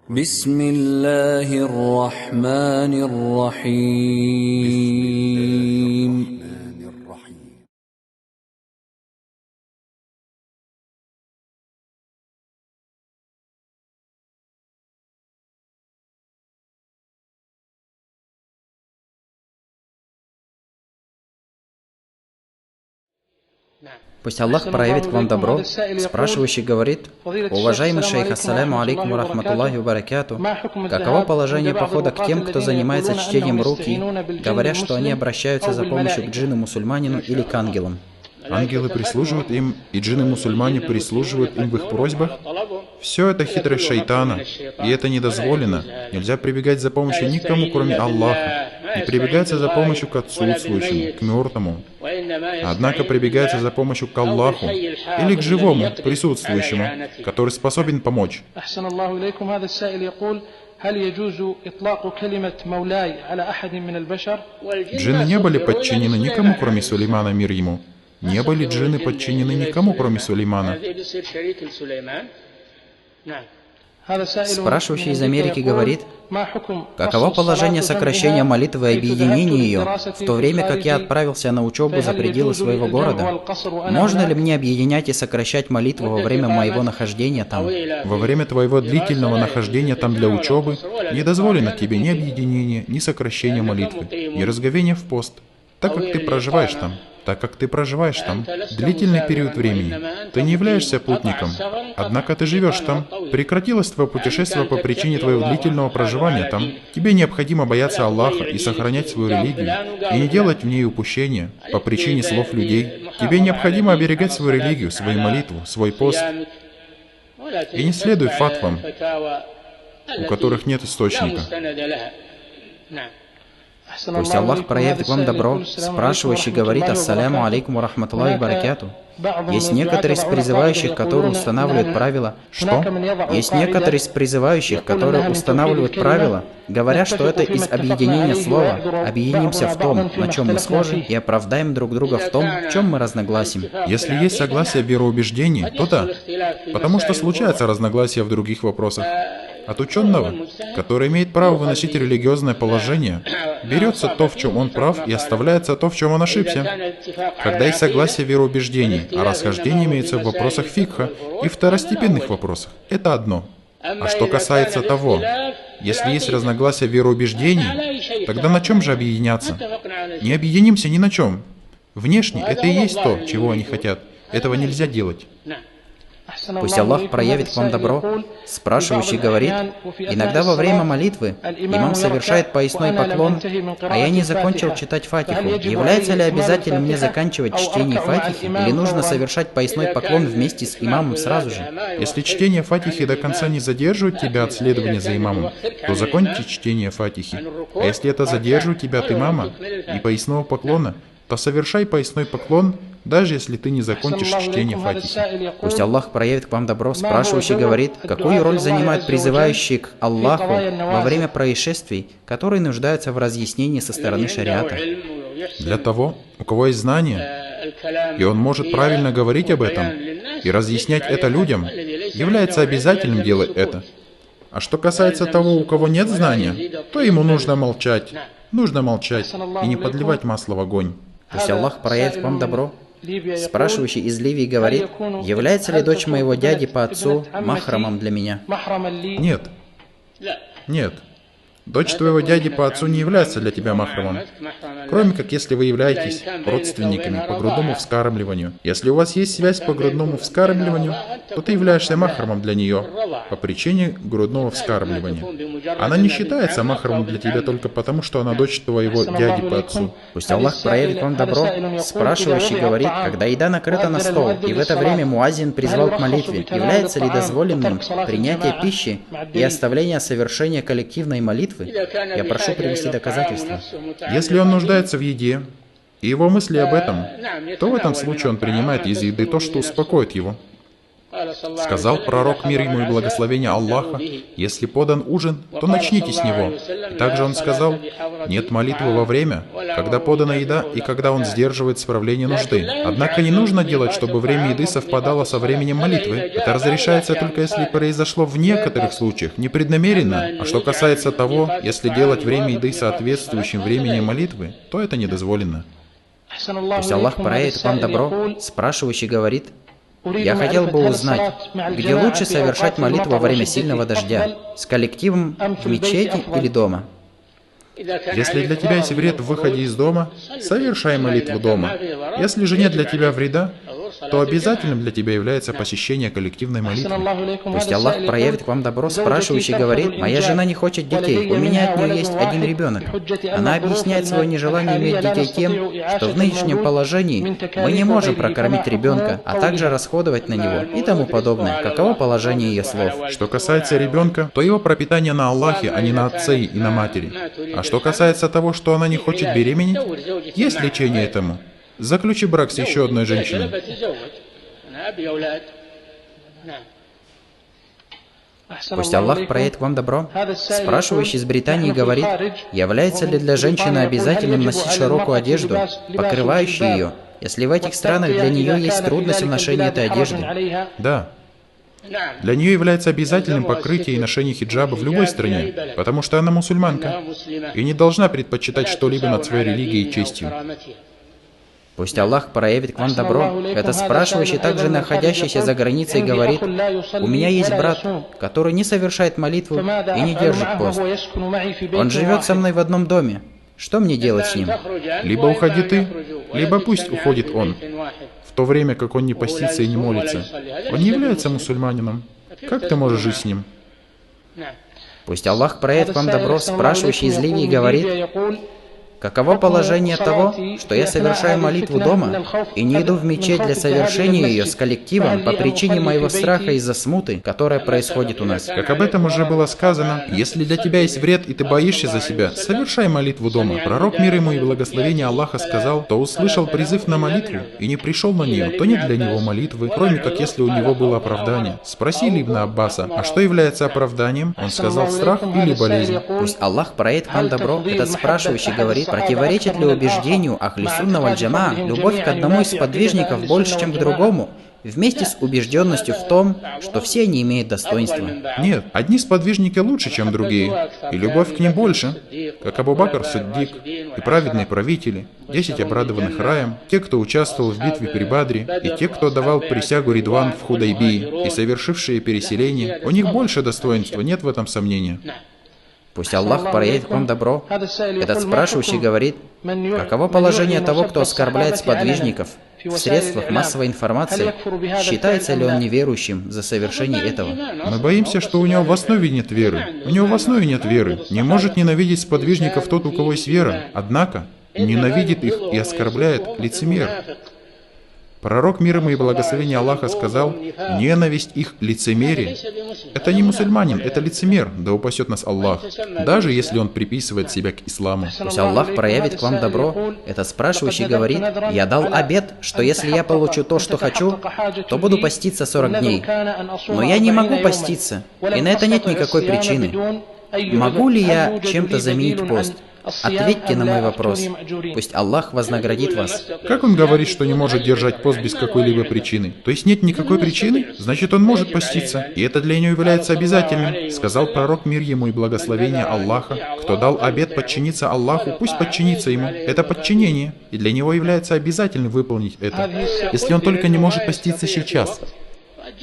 بسم الله الرحمن الرحيم. Пусть Аллах проявит к вам добро. Спрашивающий говорит: уважаемый шейх, ассаляму алейкум ва рахматуллахи ва баракату. Каково положение похода к тем, кто занимается чтением руки, говоря, что они обращаются за помощью к джинну-мусульманину или к ангелам? Ангелы прислуживают им, и джинны-мусульмане прислуживают им в их просьбах. Все это хитрость шайтана, и это недозволено. Нельзя прибегать за помощью никому, кроме Аллаха. Не прибегается за помощью к отсутствующему, к мертвому. Однако прибегается за помощью к Аллаху или к живому, присутствующему, который способен помочь. Джинны не были подчинены никому, кроме Сулеймана, мир ему. Не были джинны подчинены никому, кроме Сулеймана. Спрашивающий из Америки говорит: каково положение сокращения молитвы и объединения ее, в то время как я отправился на учебу за пределы своего города? Можно ли мне объединять и сокращать молитву во время моего нахождения там? Во время твоего длительного нахождения там для учебы не дозволено тебе ни объединение, ни сокращение молитвы, ни разговения в пост, так как ты проживаешь там длительный период времени. Ты не являешься путником, однако ты живешь там. Прекратилось твое путешествие по причине твоего длительного проживания там. Тебе необходимо бояться Аллаха и сохранять свою религию, и не делать в ней упущения по причине слов людей. Тебе необходимо оберегать свою религию, свою молитву, свой пост. И не следуй фатвам, у которых нет источника. Пусть Аллах проявит к вам добро. Спрашивающий говорит: ассаляму алейкум ва рахматуллахи ва баракату. Есть некоторые из призывающих, которые устанавливают правила. Что? Есть некоторые из призывающих, которые устанавливают правила, говоря, что это из объединения слова. Объединимся в том, на чем мы схожи, и оправдаем друг друга в том, в чем мы разногласим. Если есть согласие в вероубеждении, то да. Потому что случаются разногласия в других вопросах. От ученого, который имеет право выносить религиозное положение, берется то, в чем он прав, и оставляется то, в чем он ошибся. Когда есть согласие в вероубеждении, а расхождение имеется в вопросах фикха и второстепенных вопросах, это одно. А что касается того, если есть разногласия в вероубеждении, тогда на чем же объединяться? Не объединимся ни на чем. Внешне это и есть то, чего они хотят. Этого нельзя делать. Пусть Аллах проявит к вам добро. Спрашивающий говорит: иногда во время молитвы имам совершает поясной поклон, а я не закончил читать фатиху. Является ли обязательно мне заканчивать чтение фатихи, или нужно совершать поясной поклон вместе с имамом сразу же? Если чтение фатихи до конца не задерживает тебя от следования за имамом, то закончи чтение фатихи. А если это задерживает тебя от имама и поясного поклона, то совершай поясной поклон, даже если ты не закончишь чтение фатихи. Пусть Аллах проявит к вам добро. Спрашивающий говорит: какую роль занимают призывающие к Аллаху во время происшествий, которые нуждаются в разъяснении со стороны шариата? Для того, у кого есть знания, и он может правильно говорить об этом и разъяснять это людям, является обязательным делать это. А что касается того, у кого нет знания, то ему нужно молчать и не подливать масло в огонь. Пусть Аллах проявит к вам добро. Спрашивающий из Ливии говорит: является ли дочь моего дяди по отцу махрамом для меня? Нет. Нет. Дочь твоего дяди по отцу не является для тебя махрамом, кроме как если вы являетесь родственниками по грудному вскармливанию. Если у вас есть связь по грудному вскармливанию, то ты являешься махрамом для нее по причине грудного вскармливания. Она не считается махрамом для тебя только потому, что она дочь твоего дяди по отцу. Пусть Аллах проявит вам добро. Спрашивающий говорит: когда еда накрыта на стол, и в это время муазин призвал к молитве, является ли дозволенным принятие пищи и оставление совершения коллективной молитвы? Я прошу привести доказательства. Если он нуждается в еде, и его мысли об этом, то в этом случае он принимает из еды то, что успокоит его. Сказал пророк, мир ему и благословение Аллаха: если подан ужин, то начните с него. И также он сказал: нет молитвы во время, когда подана еда и когда он сдерживает справление нужды. Однако не нужно делать, чтобы время еды совпадало со временем молитвы. Это разрешается только если произошло в некоторых случаях, непреднамеренно. А что касается того, если делать время еды соответствующим времени молитвы, то это недозволено. Пусть Аллах проявит вам добро. Спрашивающий говорит: я хотел бы узнать, где лучше совершать молитву во время сильного дождя, с коллективом в мечети или дома? Если для тебя есть вред в выходе из дома, совершай молитву дома. Если же нет для тебя вреда, то обязательным для тебя является посещение коллективной молитвы. Пусть Аллах проявит к вам добро. Спрашивающий говорит: моя жена не хочет детей, у меня от нее есть один ребенок. Она объясняет свое нежелание иметь детей тем, что в нынешнем положении мы не можем прокормить ребенка, а также расходовать на него и тому подобное. Каково положение ее слов? Что касается ребенка, то его пропитание на Аллахе, а не на отце и на матери. А что касается того, что она не хочет беременеть, есть лечение этому. Заключи брак с еще одной женщиной. Пусть Аллах проявит к вам добро. Спрашивающий из Британии говорит: является ли для женщины обязательным носить широкую одежду, покрывающую ее, если в этих странах для нее есть трудность в ношении этой одежды? Да. Для нее является обязательным покрытие и ношение хиджаба в любой стране, потому что она мусульманка и не должна предпочитать что-либо над своей религией и честью. Пусть Аллах проявит к вам добро. Это спрашивающий, также находящийся за границей, говорит: у меня есть брат, который не совершает молитву и не держит пост. Он живет со мной в одном доме. Что мне делать с ним? Либо уходи ты, либо пусть уходит он, в то время как он не постится и не молится. Он не является мусульманином. Как ты можешь жить с ним? Пусть Аллах проявит к вам добро. Спрашивающий из Ливии говорит: каково положение того, что я совершаю молитву дома и не иду в мечеть для совершения ее с коллективом по причине моего страха из-за смуты, которая происходит у нас? Как об этом уже было сказано, если для тебя есть вред и ты боишься за себя, совершай молитву дома. Пророк, мир ему и благословение Аллаха, сказал: кто услышал призыв на молитву и не пришел на нее, то нет для него молитвы, кроме как если у него было оправдание. Спросили Ибн Аббаса: а что является оправданием? Он сказал: страх или болезнь. Пусть Аллах проявит к вам добро. Этот спрашивающий говорит: противоречит ли убеждению Ахли Сунна валь Джамаа любовь к одному из сподвижников больше, чем к другому, вместе с убежденностью в том, что все они имеют достоинство? Нет, одни сподвижники лучше, чем другие, и любовь к ним больше, как Абу Бакр Сиддик и праведные правители, 10 обрадованных раем, те, кто участвовал в битве при Бадре, и те, кто давал присягу Ридван в Худайбии, и совершившие переселение. У них больше достоинства, нет в этом сомнения. Пусть Аллах проявит к вам добро. Этот спрашивающий говорит: каково положение того, кто оскорбляет сподвижников в средствах массовой информации? Считается ли он неверующим за совершение этого? Мы боимся, что у него в основе нет веры. У него в основе нет веры. Не может ненавидеть сподвижников тот, у кого есть вера. Однако ненавидит их и оскорбляет лицемер. Пророк, мир ему и благословение Аллаха, сказал: ненависть их лицемерие. Это не мусульманин, это лицемер, да упасет нас Аллах, даже если он приписывает себя к исламу. Пусть Аллах проявит к вам добро. Этот спрашивающий говорит: я дал обет, что если я получу то, что хочу, то буду поститься 40 дней. Но я не могу поститься, и на это нет никакой причины. Могу ли я чем-то заменить пост? Ответьте на мой вопрос. Пусть Аллах вознаградит вас. Как он говорит, что не может держать пост без какой-либо причины? То есть нет никакой причины? Значит, он может поститься, и это для него является обязательным. Сказал пророк, мир ему и благословение Аллаха: кто дал обет подчиниться Аллаху, пусть подчинится ему. Это подчинение, и для него является обязательным выполнить это. Если он только не может поститься сейчас,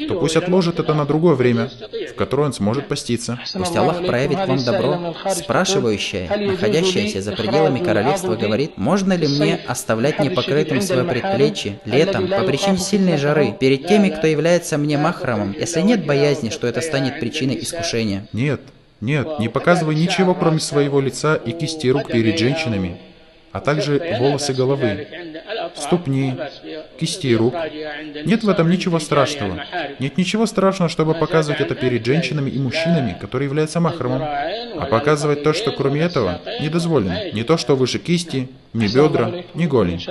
то пусть отложит это на другое время, в которое он сможет поститься. Пусть Аллах проявит к вам добро. Спрашивающая, находящаяся за пределами королевства, говорит: можно ли мне оставлять непокрытым свое предплечье летом по причине сильной жары перед теми, кто является мне махрамом, если нет боязни, что это станет причиной искушения? Нет, не показывай ничего, кроме своего лица и кисти рук перед женщинами, а также волосы головы, ступни, кисти рук. Нет в этом ничего страшного. Нет ничего страшного, чтобы показывать это перед женщинами и мужчинами, которые являются махрамом. А показывать то, что кроме этого, не дозволено. Не то, что выше кисти, ни бедра, ни голень.